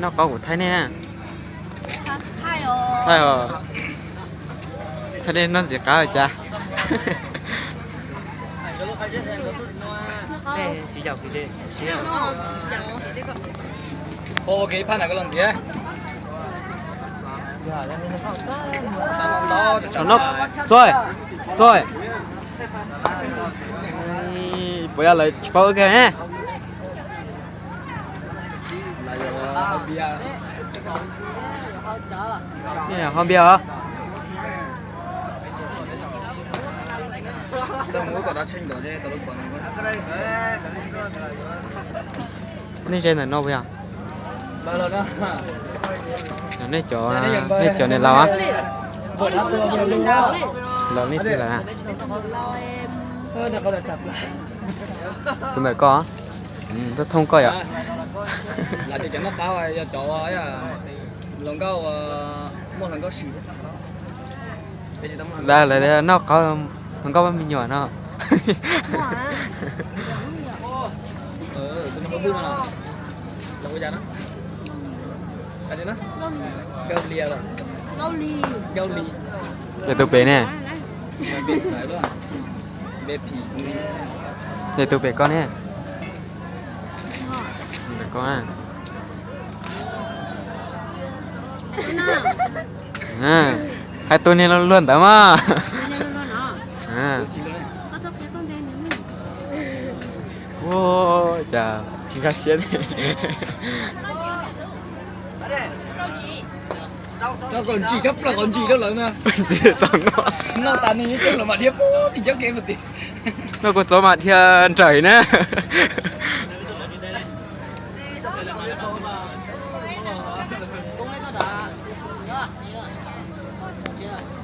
nó có của Thái nè Thái rồi. Thái rồi Thái nên nó sẽ cá rồi cha Đây, chỉ dọc cái gì? Cô cái pan này có lần gì ấy? nó rồi rồi bây giờ lại có ok nhé nè không bia hả Tao muốn có đã chinh rồi chứ, tao lúc còn nên trên này nó bây giờ đó. này chỗ này lâu á lâu nít như là tụi mày có tôi không coi à Là chỉ nó tao rồi chỗ ấy à lần câu một lần câu xì đây là nó có không có mình nhỏ nó tụi nó có bưng nào đâu có giá nó cái gì nó gao lia rồi gao lia để tụi bé nè bê phải luôn bê phì để tụi bé con nè để con à hai tôi này nó luôn tao mà à wow chà chính xác xuyên cho còn chỉ chấp là còn chỉ đâu lớn nè chỉ chẳng nó tàn như chứ là mà điệp thì chắc kém một tí nó có số mà thiên trời nữa